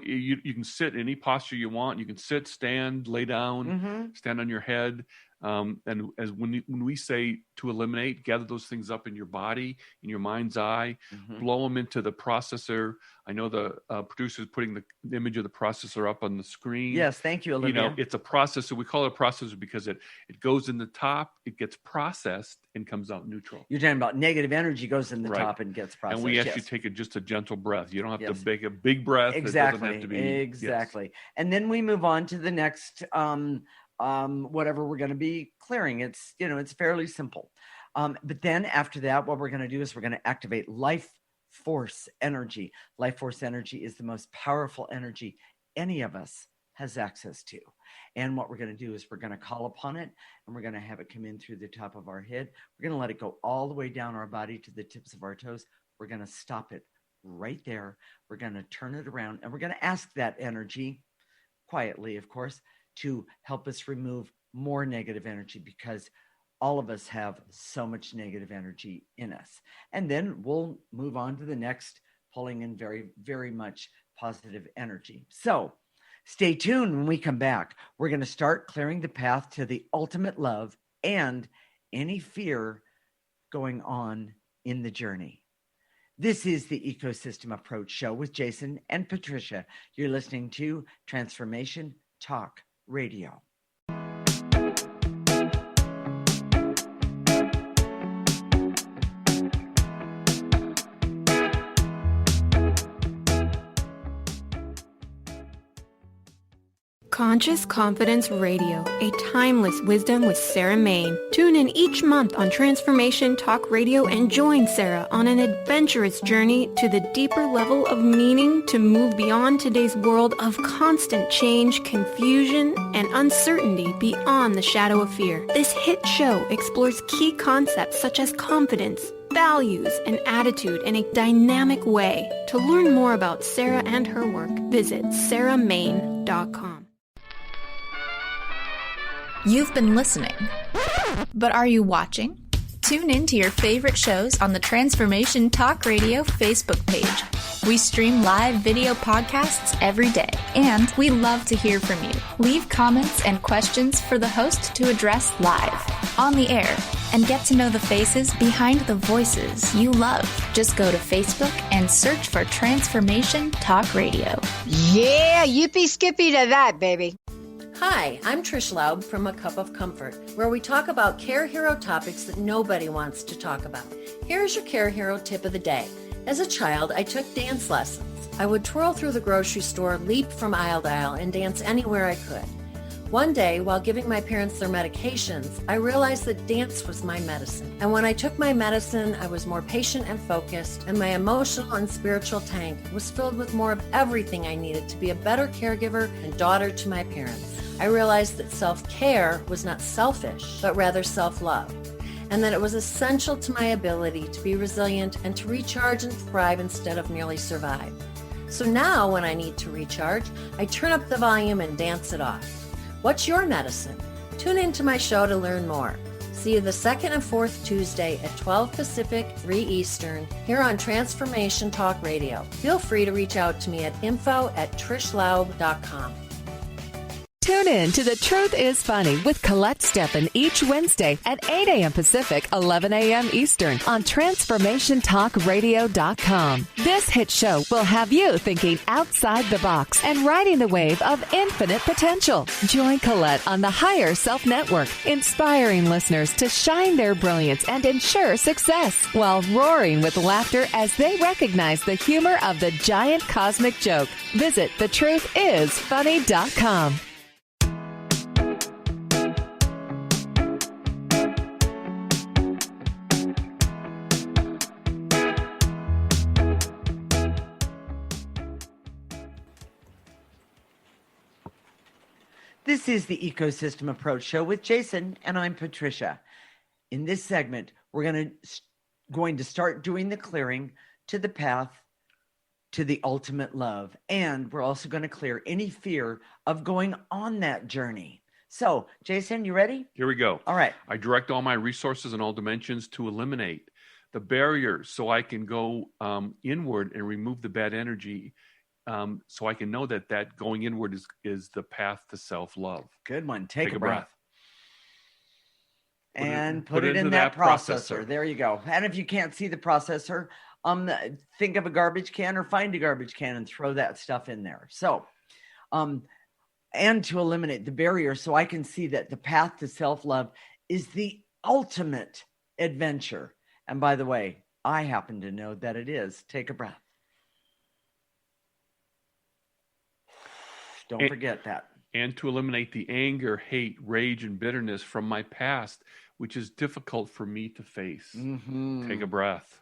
S1: you can sit in any posture you want. You can sit, stand, lay down, stand on your head. And as when we say to eliminate, gather those things up in your body, in your mind's eye, blow them into the processor. I know the producer is putting the image of the processor up on the screen.
S2: Yes, thank you, Olivia.
S1: You know, it's a processor. We call it a processor because it goes in the top, it gets processed, and comes out neutral.
S2: You're talking about negative energy goes in the top and gets processed.
S1: And we ask you to take just a gentle breath. You don't have to make a big breath.
S2: Exactly.
S1: It doesn't have to be.
S2: Exactly. Yes. And then we move on to the next whatever we're going to be clearing. It's fairly simple. But then after that, what we're going to do is we're going to activate life force energy. Life force energy is the most powerful energy any of us has access to. And what we're going to do is we're going to call upon it, and we're going to have it come in through the top of our head. We're going to let it go all the way down our body to the tips of our toes. We're going to stop it right there. We're going to turn it around, and we're going to ask that energy, quietly, of course, to help us remove more negative energy, because all of us have so much negative energy in us. And then we'll move on to the next, pulling in very, very much positive energy. So stay tuned. When we come back, we're going to start clearing the path to the ultimate love and any fear going on in the journey. This is the Ecosystem Approach Show with Jason and Patricia. You're listening to Transformation Talk Radio.
S8: Conscious Confidence Radio, a timeless wisdom with Sarah Main. Tune in each month on Transformation Talk Radio and join Sarah on an adventurous journey to the deeper level of meaning to move beyond today's world of constant change, confusion, and uncertainty beyond the shadow of fear. This hit show explores key concepts such as confidence, values, and attitude in a dynamic way. To learn more about Sarah and her work, visit sarahmain.com.
S7: You've been listening, but are you watching? Tune in to your favorite shows on the Transformation Talk Radio Facebook page. We stream live video podcasts every day, and we love to hear from you. Leave comments and questions for the host to address live, on the air, and get to know the faces behind the voices you love. Just go to Facebook and search for Transformation Talk Radio.
S11: Yeah, yippee skippy to that, baby.
S12: Hi, I'm Trish Laub from A Cup of Comfort, where we talk about Care Hero topics that nobody wants to talk about. Here's your Care Hero tip of the day. As a child, I took dance lessons. I would twirl through the grocery store, leap from aisle to aisle, and dance anywhere I could. One day, while giving my parents their medications, I realized that dance was my medicine. And when I took my medicine, I was more patient and focused, and my emotional and spiritual tank was filled with more of everything I needed to be a better caregiver and daughter to my parents. I realized that self-care was not selfish, but rather self-love, and that it was essential to my ability to be resilient and to recharge and thrive instead of merely survive. So now when I need to recharge, I turn up the volume and dance it off. What's your medicine? Tune into my show to learn more. See you the second and fourth Tuesday at 12 Pacific, 3 Eastern, here on Transformation Talk Radio. Feel free to reach out to me at info@trishlaub.com.
S13: Tune in to The Truth is Funny with Colette Steffen each Wednesday at 8 a.m. Pacific, 11 a.m. Eastern on TransformationTalkRadio.com. This hit show will have you thinking outside the box and riding the wave of infinite potential. Join Colette on the Higher Self Network, inspiring listeners to shine their brilliance and ensure success while roaring with laughter as they recognize the humor of the giant cosmic joke. Visit TheTruthIsFunny.com.
S2: This is the Ecosystem Approach Show with Jason, and I'm Patricia. in this segment, we're going to start doing the clearing to the path to the ultimate love. And we're also going to clear any fear of going on that journey. So, Jason, you ready?
S1: Here we go.
S2: All right.
S1: I direct all my resources in all dimensions to eliminate the barriers so I can go inward and remove the bad energy, so I can know that going inward is the path to self-love.
S2: Good one. Take a breath. And put it in that processor. There you go. And if you can't see the processor, think of a garbage can or find a garbage can and throw that stuff in there. So, and to eliminate the barrier so I can see that the path to self-love is the ultimate adventure. And by the way, I happen to know that it is. Take a breath. Don't forget that.
S1: And to eliminate the anger, hate, rage, and bitterness from my past, which is difficult for me to face.
S2: Mm-hmm.
S1: Take a breath.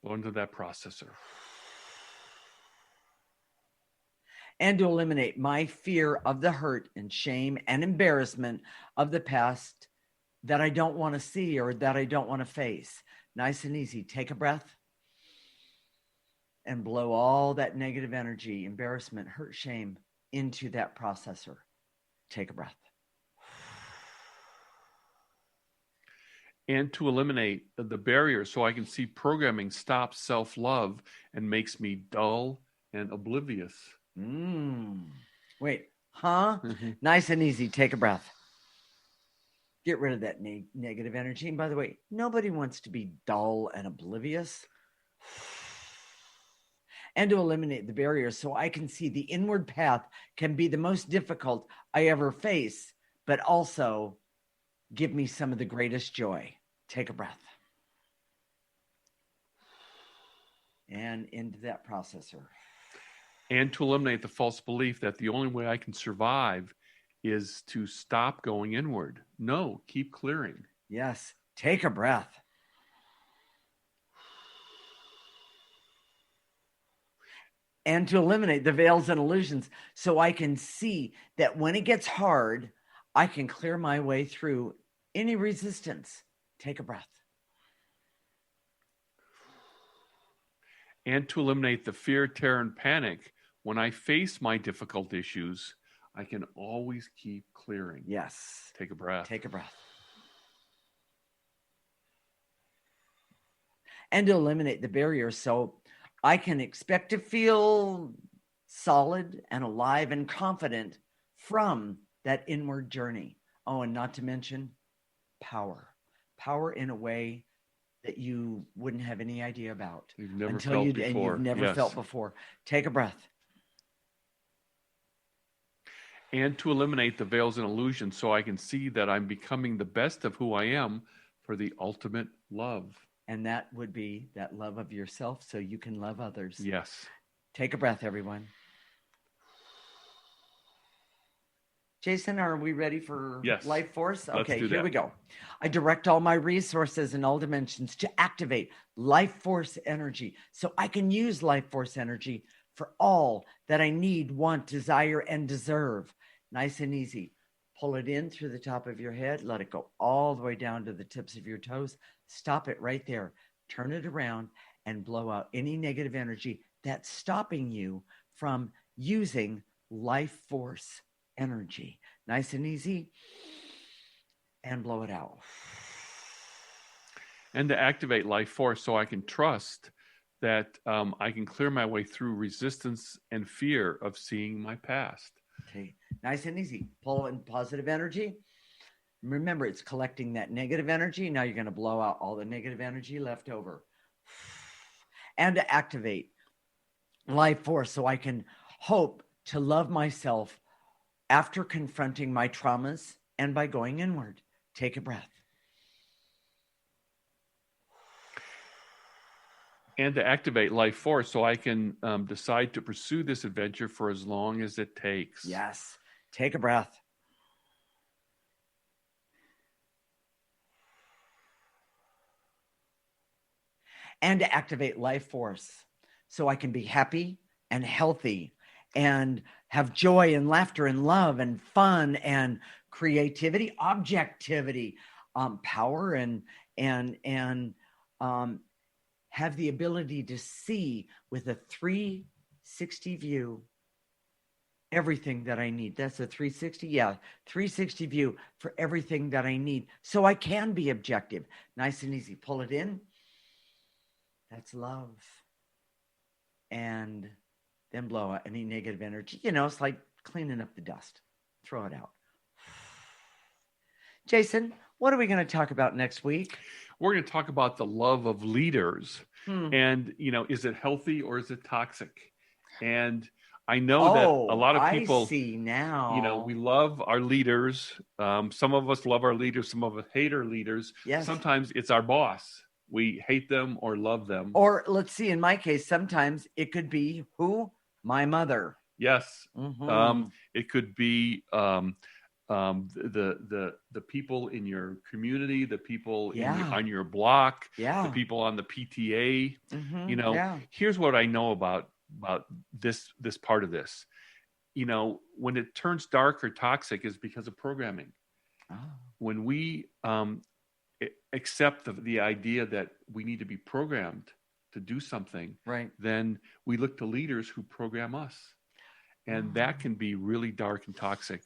S1: Go into that processor.
S2: And to eliminate my fear of the hurt and shame and embarrassment of the past that I don't want to see or that I don't want to face. Nice and easy. Take a breath and blow all that negative energy, embarrassment, hurt, shame into that processor. Take a breath.
S1: And to eliminate the barrier so I can see programming stops self-love and makes me dull and oblivious.
S2: Wait, huh? Nice and easy. Take a breath. Get rid of that negative energy. And by the way, nobody wants to be dull and oblivious. And to eliminate the barriers so I can see the inward path can be the most difficult I ever face, but also give me some of the greatest joy. Take a breath. And into that processor.
S1: And to eliminate the false belief that the only way I can survive is to stop going inward. No, keep clearing.
S2: Yes, take a breath. And to eliminate the veils and illusions so I can see that when it gets hard, I can clear my way through any resistance. Take a breath.
S1: And to eliminate the fear, terror, and panic. When I face my difficult issues, I can always keep clearing.
S2: Yes.
S1: Take a breath.
S2: Take a breath. And to eliminate the barriers so I can expect to feel solid and alive and confident from that inward journey. Oh, and not to mention power. Power in a way that you wouldn't have any idea about.
S1: You've never felt before.
S2: And you've never felt before. Take a breath.
S1: And to eliminate the veils and illusions so I can see that I'm becoming the best of who I am for the ultimate love.
S2: And that would be that love of yourself so you can love others.
S1: Yes.
S2: Take a breath, everyone. Jason, are we ready for life force? Okay, here we go. I direct all my resources in all dimensions to activate life force energy so I can use life force energy for all that I need, want, desire, and deserve. Nice and easy. Pull it in through the top of your head. Let it go all the way down to the tips of your toes. Stop it right there. Turn it around and blow out any negative energy that's stopping you from using life force energy. Nice and easy. And blow it out.
S1: And to activate life force so I can trust that I can clear my way through resistance and fear of seeing my past.
S2: Okay, nice and easy. Pull in positive energy. Remember, it's collecting that negative energy. Now you're going to blow out all the negative energy left over. And to activate life force so I can hope to love myself after confronting my traumas and by going inward. Take a breath.
S1: And to activate life force so I can decide to pursue this adventure for as long as it takes.
S2: Yes. Take a breath. And to activate life force so I can be happy and healthy and have joy and laughter and love and fun and creativity, objectivity, power and have the ability to see with a 360 view everything that I need. That's a 360. Yeah. 360 view for everything that I need. So I can be objective. Nice and easy. Pull it in. That's love. And then blow out any negative energy. It's like cleaning up the dust. Throw it out. Jason, what are we going to talk about next week?
S1: We're going to talk about the love of leaders. And, is it healthy or is it toxic? And I know that a lot of people,
S2: I see now.
S1: We love our leaders. Some of us love our leaders. Some of us hate our leaders.
S2: Yes.
S1: Sometimes it's our boss. We hate them or love them.
S2: Or let's see, in my case, sometimes it could be who? My mother.
S1: Yes.
S2: Mm-hmm.
S1: It could be the people in your community, the people on your block, the people on the PTA.
S2: Mm-hmm.
S1: Here's what I know about this part of this. When it turns dark or toxic is because of programming. When we accept the idea that we need to be programmed to do something,
S2: right,
S1: then we look to leaders who program us, and that can be really dark and toxic.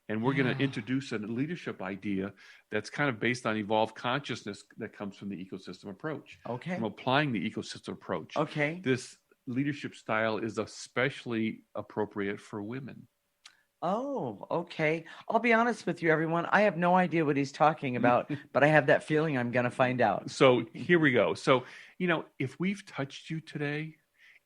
S1: And we're going to introduce a leadership idea that's kind of based on evolved consciousness that comes from the ecosystem approach.
S2: Okay.
S1: From applying the ecosystem approach.
S2: Okay.
S1: This leadership style is especially appropriate for women.
S2: Oh, okay. I'll be honest with you, everyone. I have no idea what he's talking about, but I have that feeling I'm going to find out.
S1: So here we go. So, if we've touched you today,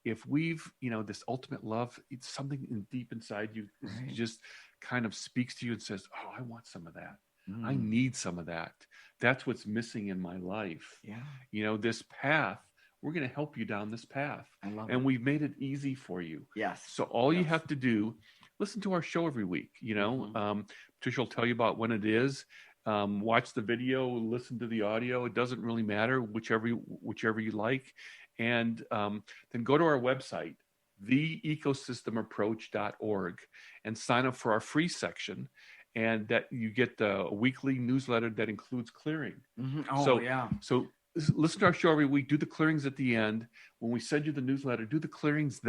S1: if we've, this ultimate love, it's something deep inside you just kind of speaks to you and says, oh, I want some of that. I need some of that. That's what's missing in my life.
S2: Yeah.
S1: This path, we're going to help you down this path.
S2: I love
S1: and
S2: it.
S1: We've made it easy for you.
S2: Yes.
S1: So all you have to do, listen to our show every week. Patricia will tell you about when it is. Watch the video, listen to the audio. It doesn't really matter, whichever you like. And then go to our website, theecosystemapproach.org, and sign up for our free section. And that you get a weekly newsletter that includes clearing.
S2: Mm-hmm. Oh, yeah.
S1: So listen to our show every week. Do the clearings at the end. When we send you the newsletter, do the clearings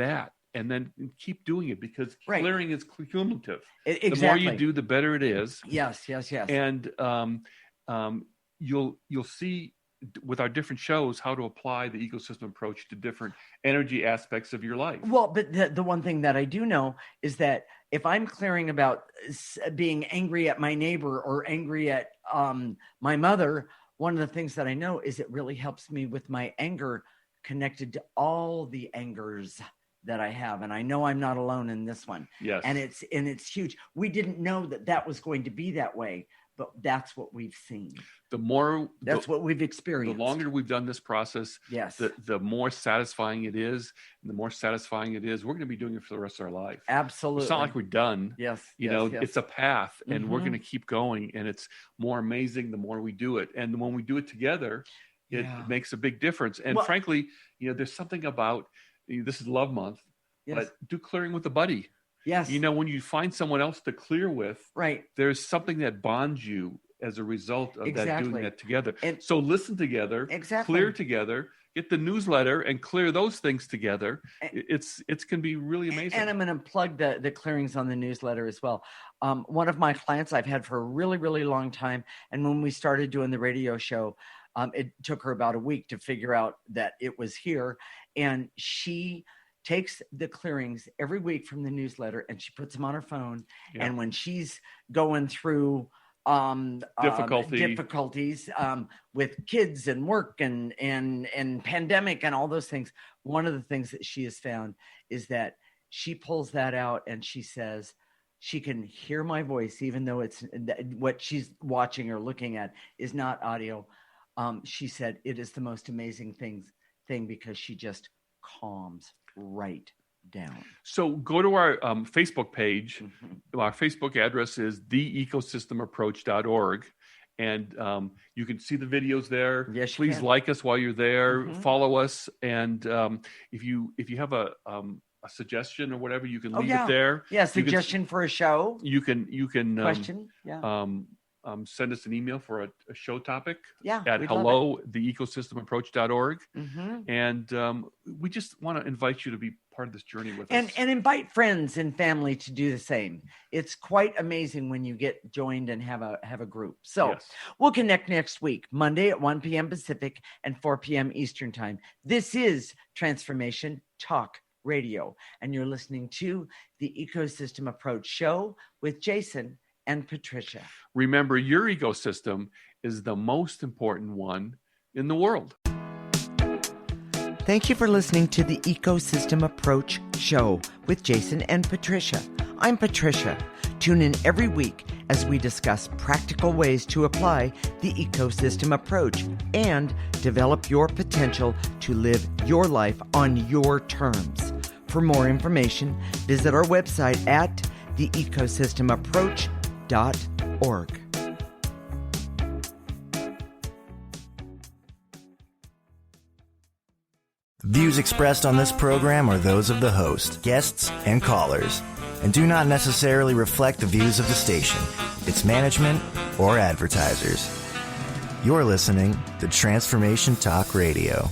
S1: and then keep doing it, because clearing is cumulative.
S2: Exactly.
S1: The more you do, the better it is.
S2: Yes.
S1: And you'll see with our different shows how to apply the ecosystem approach to different energy aspects of your life.
S2: Well, but the one thing that I do know is that if I'm clearing about being angry at my neighbor or angry at my mother, one of the things that I know is it really helps me with my anger connected to all the angers that I have. And I know I'm not alone in this one.
S1: Yes.
S2: And it's huge. We didn't know that was going to be that way, but that's what we've seen. That's what we've experienced.
S1: The longer we've done this process,
S2: yes,
S1: the more satisfying it is. And the more satisfying it is, we're going to be doing it for the rest of our life.
S2: Absolutely.
S1: It's not like we're done.
S2: Yes.
S1: It's a path, and we're going to keep going. And it's more amazing the more we do it. And when we do it together, it makes a big difference. And frankly, there's something about, this is Love Month, but do clearing with a buddy.
S2: Yes.
S1: When you find someone else to clear with,
S2: right,
S1: there's something that bonds you as a result of that, doing that together. And so listen together, clear together, get the newsletter and clear those things together. It's can be really amazing.
S2: And I'm going to plug the clearings on the newsletter as well. One of my clients I've had for a really, really long time. And when we started doing the radio show, it took her about a week to figure out that it was here. And she takes the clearings every week from the newsletter and she puts them on her phone. Yeah. And when she's going through difficulties with kids and work and pandemic and all those things, one of the things that she has found is that she pulls that out and she says she can hear my voice, even though it's what she's watching or looking at is not audio. She said it is the most amazing thing because she just calms right down.
S1: So go to our Facebook page. Mm-hmm. Our Facebook address is theecosystemapproach.org. And you can see the videos there.
S2: Yes,
S1: please like us while you're there. Mm-hmm. Follow us. And if you have a suggestion or whatever, you can leave it there.
S2: Yeah, suggestion for a show.
S1: You can
S2: question.
S1: send us an email for a show topic
S2: at
S1: hello@theecosystemapproach.org.
S2: Mm-hmm.
S1: And we just want to invite you to be part of this journey with us.
S2: And invite friends and family to do the same. It's quite amazing when you get joined and have a group. So we'll connect next week, Monday at 1 p.m. Pacific and 4 p.m. Eastern Time. This is Transformation Talk Radio, and you're listening to the Ecosystem Approach Show with Jason and Patricia.
S1: Remember, your ecosystem is the most important one in the world.
S2: Thank you for listening to the Ecosystem Approach Show with Jason and Patricia. I'm Patricia. Tune in every week as we discuss practical ways to apply the ecosystem approach and develop your potential to live your life on your terms. For more information, visit our website at theecosystemapproach.org.
S14: Views expressed on this program are those of the host, guests, and callers, and do not necessarily reflect the views of the station, its management, or advertisers. You're listening to Transformation Talk Radio.